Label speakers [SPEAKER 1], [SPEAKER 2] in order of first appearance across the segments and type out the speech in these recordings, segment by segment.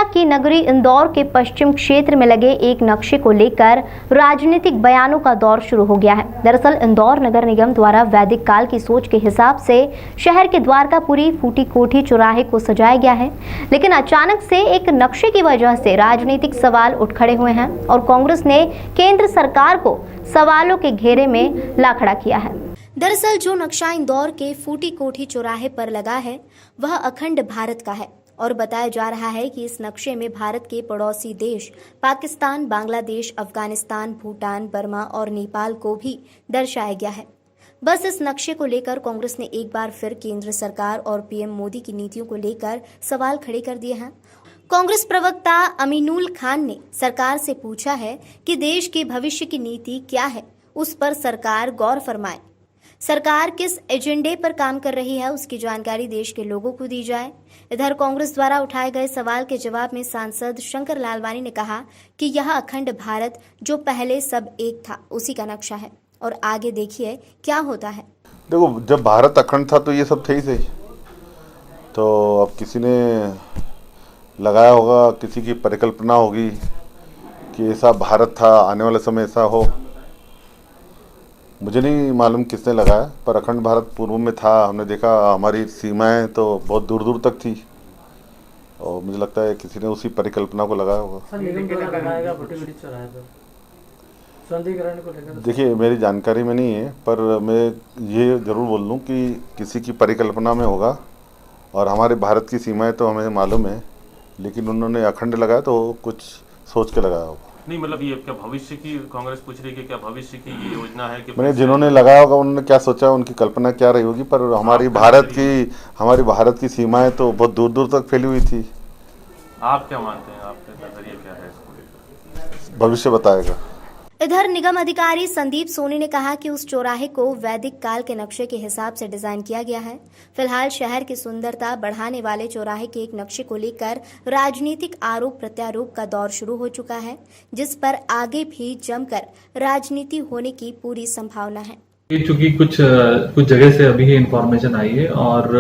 [SPEAKER 1] शिक्षा की नगरी इंदौर के पश्चिम क्षेत्र में लगे एक नक्शे को लेकर राजनीतिक बयानों का दौर शुरू हो गया है। दरअसल इंदौर नगर निगम द्वारा वैदिक काल की सोच के हिसाब से शहर के द्वारकापुरी फूटी कोठी चौराहे को सजाया गया है, लेकिन अचानक से एक नक्शे की वजह से राजनीतिक सवाल उठ खड़े हुए हैं और कांग्रेस ने केंद्र सरकार को सवालों के घेरे में ला खड़ा किया है। दरअसल जो नक्शा इंदौर के फूटी कोठी चौराहे पर लगा है वह अखंड भारत का है और बताया जा रहा है कि इस नक्शे में भारत के पड़ोसी देश पाकिस्तान, बांग्लादेश, अफगानिस्तान, भूटान, बर्मा और नेपाल को भी दर्शाया गया है। बस इस नक्शे को लेकर कांग्रेस ने एक बार फिर केंद्र सरकार और पीएम मोदी की नीतियों को लेकर सवाल खड़े कर दिए हैं। कांग्रेस प्रवक्ता अमीनुल खान ने सरकार से पूछा है कि देश के भविष्य की नीति क्या है, उस पर सरकार गौर फरमाए। सरकार किस एजेंडे पर काम कर रही है उसकी जानकारी देश के लोगों को दी जाए। इधर कांग्रेस द्वारा उठाए गए सवाल के जवाब में सांसद शंकर लालवानी ने कहा कि यह अखंड भारत जो पहले सब एक था उसी का नक्शा है और आगे देखिए क्या होता है।
[SPEAKER 2] देखो, जब भारत अखंड था तो ये सब थे ही सही। तो अब किसी ने लगाया होगा, किसी की परिकल्पना होगी कि ऐसा भारत था, आने वाले समय ऐसा हो। मुझे नहीं मालूम किसने लगाया, पर अखंड भारत पूर्व में था। हमने देखा हमारी सीमाएं तो बहुत दूर दूर तक थी और मुझे लगता है किसी ने उसी परिकल्पना को लगाया होगा। देखिए, मेरी जानकारी में नहीं है, पर मैं ये ज़रूर बोल दूँ कि किसी की परिकल्पना में होगा और हमारे भारत की सीमाएं तो हमें मालूम है, लेकिन उन्होंने अखंड लगाया तो कुछ सोच के लगाया होगा।
[SPEAKER 3] नहीं, मतलब ये क्या भविष्य की कांग्रेस पूछ रही है कि क्या भविष्य की ये योजना है कि
[SPEAKER 2] मैंने जिन्होंने लगाया होगा उन्होंने क्या सोचा, उनकी कल्पना क्या रही होगी, पर हमारी भारत की सीमाएं तो बहुत दूर दूर तक फैली हुई थी।
[SPEAKER 3] आप क्या मानते हैं, आपका नजरिया क्या है इसको लेकर?
[SPEAKER 2] भविष्य बताएगा।
[SPEAKER 1] इधर निगम अधिकारी संदीप सोनी ने कहा कि उस चौराहे को वैदिक काल के नक्शे के हिसाब से डिजाइन किया गया है। फिलहाल शहर की सुंदरता बढ़ाने वाले चौराहे के एक नक्शे को लेकर राजनीतिक आरोप प्रत्यारोप का दौर शुरू हो चुका है, जिस पर आगे भी जमकर राजनीति होने की पूरी संभावना है।
[SPEAKER 4] चूंकि कुछ जगह से अभी ही इंफॉर्मेशन आई है और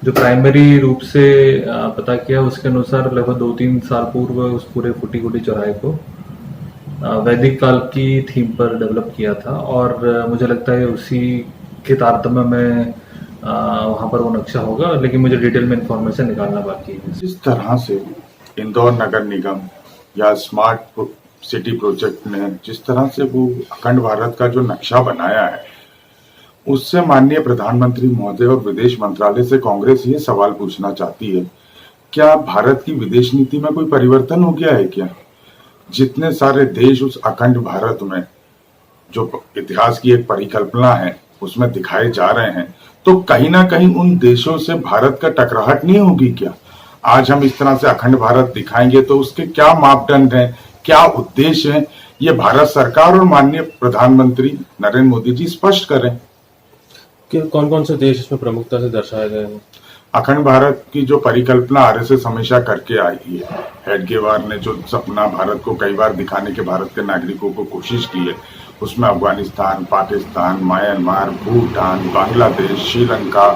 [SPEAKER 4] जो प्राइमरी रूप से पता किया उसके अनुसार लगभग 2-3 साल पूर्व उस पूरे फूटी कोठी चौराहे को वैदिक काल की थीम पर डेवलप किया था और मुझे लगता है उसी के तारतम्य में वहां पर वो नक्शा होगा, लेकिन मुझे डिटेल में इंफॉर्मेशन निकालना बाकी है।
[SPEAKER 5] इस तरह से इंदौर नगर निगम या स्मार्ट सिटी प्रोजेक्ट ने जिस तरह से वो अखंड भारत का जो नक्शा बनाया है, उससे माननीय प्रधानमंत्री महोदय और विदेश मंत्रालय से कांग्रेस ये सवाल पूछना चाहती है, क्या भारत की विदेश नीति में कोई परिवर्तन हो गया है क्या? जितने सारे देश उस अखंड भारत में जो इतिहास की एक परिकल्पना है उसमें दिखाए जा रहे हैं, तो कहीं ना कहीं उन देशों से भारत का टकराहट नहीं होगी क्या? आज हम इस तरह से अखंड भारत दिखाएंगे तो उसके क्या मापदंड हैं, क्या उद्देश्य हैं, ये भारत सरकार और माननीय प्रधानमंत्री नरेंद्र मोदी जी स्पष्ट करें।
[SPEAKER 6] कौन कौन से देश इसमें प्रमुखता से दर्शाए गए हैं?
[SPEAKER 5] अखंड भारत की जो परिकल्पना आरएसएस हमेशा करके आई है, हेडगेवार ने जो सपना भारत को कई बार दिखाने के भारत के नागरिकों को कोशिश की है, उसमें अफगानिस्तान, पाकिस्तान, म्यांमार, भूटान, बांग्लादेश, श्रीलंका,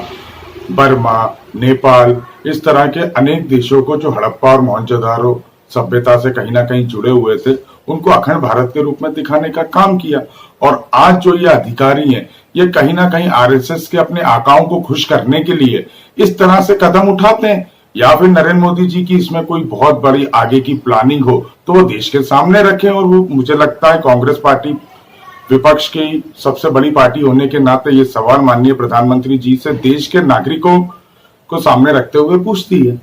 [SPEAKER 5] बर्मा, नेपाल, इस तरह के अनेक देशों को जो हड़प्पा और मोहनजोदारो सभ्यता से कहीं ना कहीं जुड़े हुए थे, उनको अखंड भारत के रूप में दिखाने का काम किया। और आज जो ये अधिकारी हैं, ये कहीं ना कहीं आरएसएस के अपने आकाओं को खुश करने के लिए इस तरह से कदम उठाते हैं, या फिर नरेंद्र मोदी जी की इसमें कोई बहुत बड़ी आगे की प्लानिंग हो तो वो देश के सामने रखें। और वो मुझे लगता है कांग्रेस पार्टी विपक्ष की सबसे बड़ी पार्टी होने के नाते ये सवाल माननीय प्रधानमंत्री जी से देश के नागरिकों को सामने रखते हुए पूछती है।